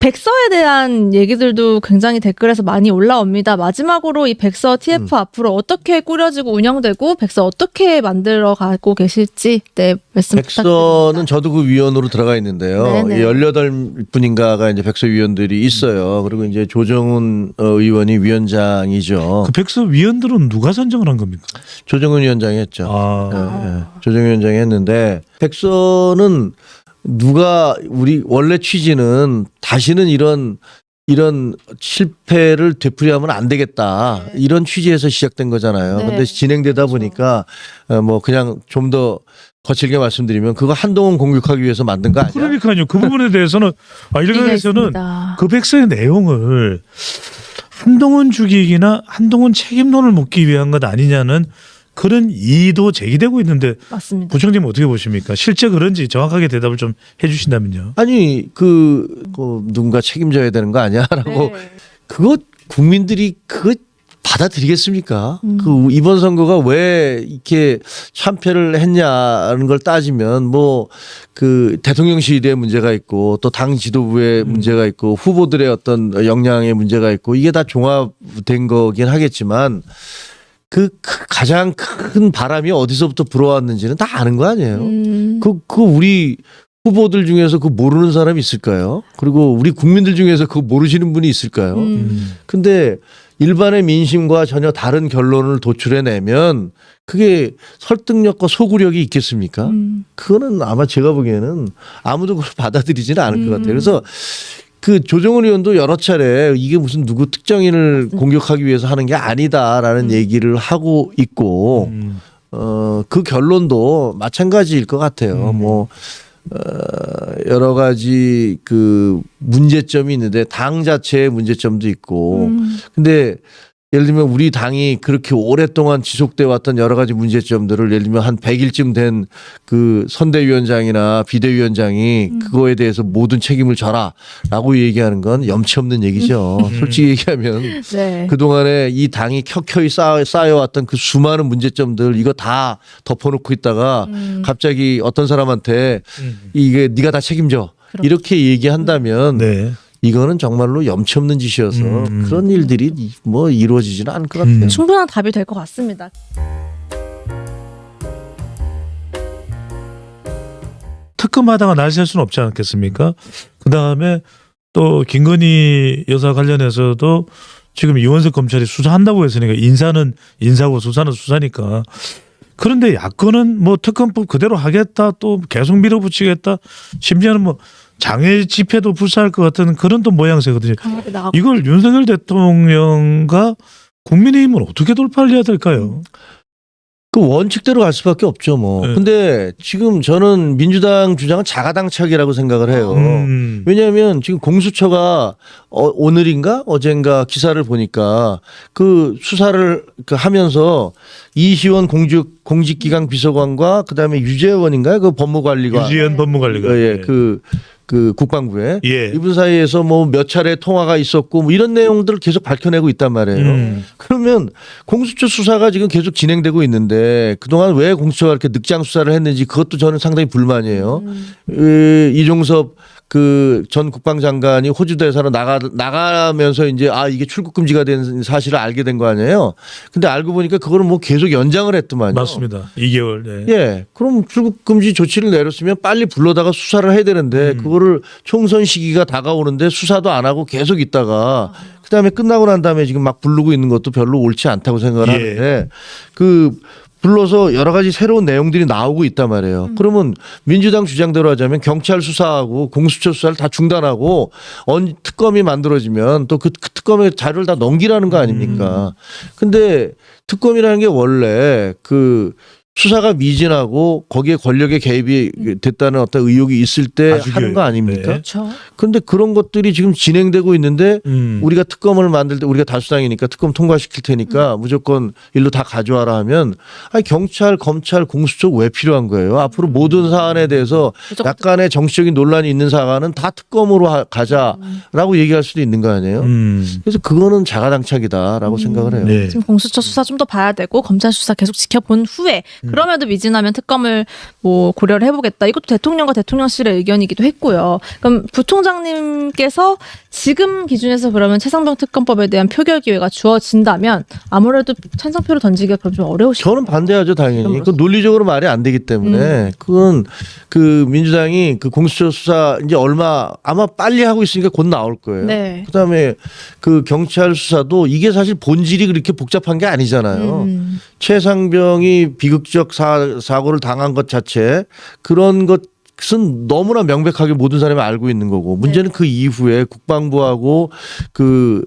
백서에 대한 얘기들도 굉장히 댓글에서 많이 올라옵니다. 마지막으로 이 백서 TF 앞으로 어떻게 꾸려지고 운영되고 백서 어떻게 만들어 가고 계실지 말씀 부탁드립니다. 백서는 저도 그 위원으로 들어가 있는데요. 네네. 18분인가가 이제 백서 위원들이 있어요. 그리고 이제 조정훈 의원이 위원장이죠. 그 백서 위원들은 누가 선정을 한 겁니까? 조정훈 위원장이 했죠. 조정훈 위원장이 했는데 백서는 우리 원래 취지는 다시는 이런 실패를 되풀이하면 안 되겠다. 이런 취지에서 시작된 거잖아요. 네. 근데 진행되다 보니까 뭐 그냥 좀 더 거칠게 말씀드리면 그거 한동훈 공격하기 위해서 만든 거 아니야? 그러니까요. 그 부분에 대해서는 일각에서는 있습니다. 그 백서의 내용을 한동훈 죽이기나 한동훈 책임론을 묻기 위한 것 아니냐는 그런 이의도 제기되고 있는데 맞습니다. 부총장님 어떻게 보십니까? 실제 그런지 정확하게 대답을 좀 해주신다면요. 아니 누군가 책임져야 되는 거 아니야라고 네. 그거 국민들이 그거 받아들이겠습니까? 그 이번 선거가 왜 이렇게 참패를 했냐는 걸 따지면 뭐 그 대통령실의 문제가 있고 또 당 지도부의 문제가 있고 후보들의 어떤 역량의 문제가 있고 이게 다 종합된 거긴 하겠지만 그 가장 큰 바람이 어디서부터 불어왔는지는 다 아는 거 아니에요? 그 우리 후보들 중에서 그거 모르는 사람이 있을까요? 그리고 우리 국민들 중에서 그거 모르시는 분이 있을까요? 근데 일반의 민심과 전혀 다른 결론을 도출해내면 그게 설득력과 소구력이 있겠습니까? 그거는 아마 제가 보기에는 아무도 그걸 받아들이지는 않을 것 같아요. 그래서 그 조정훈 의원도 여러 차례 이게 무슨 누구 특정인을 공격하기 위해서 하는 게 아니다라는 얘기를 하고 있고 그 결론도 마찬가지일 것 같아요. 뭐 여러 가지 그 문제점이 있는데 당 자체의 문제점도 있고 근데 예를 들면 우리 당이 그렇게 오랫동안 지속돼 왔던 여러 가지 문제점들을 예를 들면 한 100일쯤 된 그 선대위원장이나 비대위원장이 그거에 대해서 모든 책임을 져라라고 얘기하는 건 염치 없는 얘기죠. 솔직히 얘기하면 네. 그동안에 이 당이 켜켜이 쌓여왔던 그 수많은 문제점들 이거 다 덮어놓고 있다가 갑자기 어떤 사람한테 이게 네가 다 책임져 이렇게 얘기한다면 네. 이거는 정말로 염치 없는 짓이어서 그런 일들이 뭐 이루어지지는 않을 것 같아요. 충분한 답이 될 것 같습니다. 특검하다가 날 셀 수는 없지 않겠습니까? 그다음에 또 김건희 여사 관련해서도 지금 이원석 검찰이 수사한다고 했으니까 인사는 인사고 수사는 수사니까. 그런데 야권은 뭐 특검법 그대로 하겠다 또 계속 밀어붙이겠다 심지어는 뭐 장애 집회도 불사할 것 같은 그런 또 모양새거든요. 강하게 나가고. 이걸 윤석열 대통령과 국민의힘은 어떻게 돌파를 해야 될까요? 그 원칙대로 갈 수밖에 없죠 뭐. 네. 근데 지금 저는 민주당 주장은 자가당착이라고 생각을 해요. 왜냐하면 지금 공수처가 오늘인가 어젠가 기사를 보니까 그 수사를 하면서 이시원 공직기강 비서관과 그다음에 유재원인가요? 그 법무관리관. 유지현 법무관리가. 예, 그 국방부에 예. 이분 사이에서 뭐 몇 차례 통화가 있었고 뭐 이런 내용들을 계속 밝혀내고 있단 말이에요. 그러면 공수처 수사가 지금 계속 진행되고 있는데 그동안 왜 공수처가 이렇게 늑장 수사를 했는지 그것도 저는 상당히 불만이에요. 이종섭 그 전 국방장관이 호주 대사로 나가면서 이제 이게 출국 금지가 된 사실을 알게 된 거 아니에요. 근데 알고 보니까 그거를 뭐 계속 연장을 했더만요. 맞습니다. 2개월. 네. 예. 그럼 출국 금지 조치를 내렸으면 빨리 불러다가 수사를 해야 되는데 그거를 총선 시기가 다가오는데 수사도 안 하고 계속 있다가 그다음에 끝나고 난 다음에 지금 막 부르고 있는 것도 별로 옳지 않다고 생각을 예. 하는데 그 불러서 여러 가지 새로운 내용들이 나오고 있단 말이에요. 그러면 민주당 주장대로 하자면 경찰 수사하고 공수처 수사를 다 중단하고 특검이 만들어지면 또 그 특검의 자료를 다 넘기라는 거 아닙니까? 근데 특검이라는 게 원래 그 수사가 미진하고 거기에 권력의 개입이 됐다는 어떤 의혹이 있을 때 하는 거 아닙니까? 네. 그렇죠. 그런데 그런 것들이 지금 진행되고 있는데 우리가 특검을 만들 때 우리가 다수당이니까 특검 통과시킬 테니까 무조건 일로 다 가져와라 하면 아니 경찰, 검찰, 공수처 왜 필요한 거예요? 앞으로 모든 사안에 대해서 약간의 정치적인 논란이 있는 사안은 다 특검으로 가자라고 얘기할 수도 있는 거 아니에요? 그래서 그거는 자가당착이다라고 생각을 해요. 네. 지금 공수처 수사 좀 더 봐야 되고 검찰 수사 계속 지켜본 후에 그럼에도 미진하면 특검을 뭐 고려를 해보겠다. 이것도 대통령과 대통령실의 의견이기도 했고요. 그럼 부총장님께서 지금 기준에서 그러면 최상병 특검법에 대한 표결 기회가 주어진다면 아무래도 찬성표를 던지기가 그럼 좀 어려우시죠. 저는 반대하죠, 당연히. 그 논리적으로 말이 안 되기 때문에 그건 그 민주당이 그 공수처 수사 이제 아마 빨리 하고 있으니까 곧 나올 거예요. 네. 그다음에 그 경찰 수사도 이게 사실 본질이 그렇게 복잡한 게 아니잖아요. 최상병이 비극적 사고를 당한 것 자체 그런 것은 너무나 명백하게 모든 사람이 알고 있는 거고 문제는 그 이후에 국방부하고 그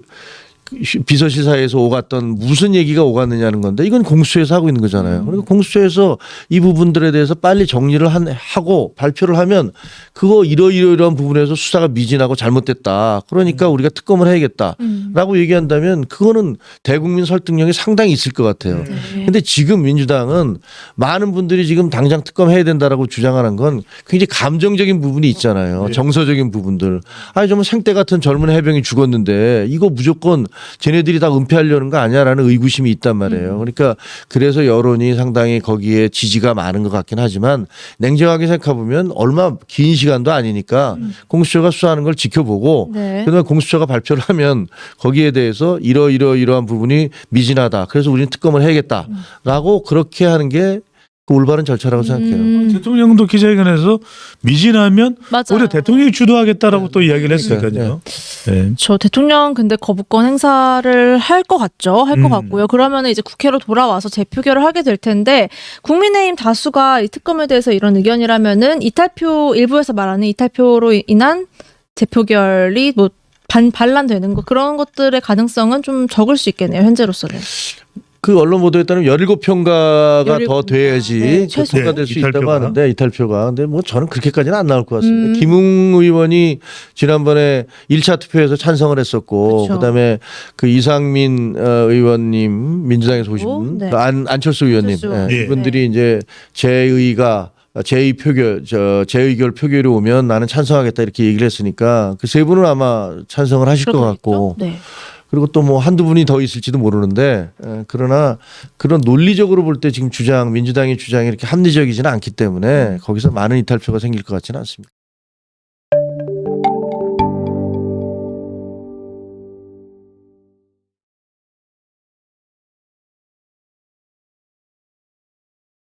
비서실사에서 오갔던 무슨 얘기가 오갔느냐는 건데 이건 공수처에서 하고 있는 거잖아요. 그러니까 공수처에서 이 부분들에 대해서 빨리 정리를 하고 발표를 하면 그거 이러이러한 부분에서 수사가 미진하고 잘못됐다. 그러니까 우리가 특검을 해야겠다라고 얘기한다면 그거는 대국민 설득력이 상당히 있을 것 같아요. 근데 지금 민주당은 많은 분들이 지금 당장 특검해야 된다라고 주장하는 건 굉장히 감정적인 부분이 있잖아요. 정서적인 부분들. 아니 정말 생때 같은 젊은 해병이 죽었는데 이거 무조건 쟤네들이 다 은폐하려는 거 아니야라는 의구심이 있단 말이에요. 그러니까 그래서 여론이 상당히 거기에 지지가 많은 것 같긴 하지만 냉정하게 생각해 보면 얼마 긴 시간도 아니니까 공수처가 수사하는 걸 지켜보고 그다음에 공수처가 발표를 하면 거기에 대해서 이러한 부분이 미진하다. 그래서 우리는 특검을 해야겠다라고 그렇게 하는 게 그 올바른 절차라고 생각해요. 대통령도 기자회견에서 미진하면 맞아요. 오히려 대통령이 주도하겠다라고 또 이야기를 했으니까요. 네. 저 대통령 근데 거부권 행사를 할 것 같죠. 할 것 같고요. 그러면 이제 국회로 돌아와서 재표결을 하게 될 텐데 국민의힘 다수가 이 특검에 대해서 이런 의견이라면은 이탈표 일부에서 말하는 이탈표로 인한 재표결이 뭐 반란되는 거 그런 것들의 가능성은 좀 적을 수 있겠네요. 현재로서는. 그 언론 보도에 따르면 17표가가 더 17표가. 돼야지 네, 최소. 통과될 수 이탈표가. 있다고 하는데 이탈표가. 근데 뭐 저는 그렇게까지는 안 나올 것 같습니다. 음. 김웅 의원이 지난번에 1차 투표에서 찬성을 했었고 그쵸. 그다음에 그 이상민 의원님 민주당에서 오신 분 네. 안철수 의원님 안철수. 예, 예. 이분들이 이제 제 의결 표결이 오면 나는 찬성하겠다 이렇게 얘기를 했으니까 그 세 분은 아마 찬성을 하실 것 같고 네. 그리고 또 뭐 한두 분이 더 있을지도 모르는데 그러나 그런 논리적으로 볼 때 지금 민주당의 주장이 이렇게 합리적이지는 않기 때문에 거기서 많은 이탈표가 생길 것 같지는 않습니다.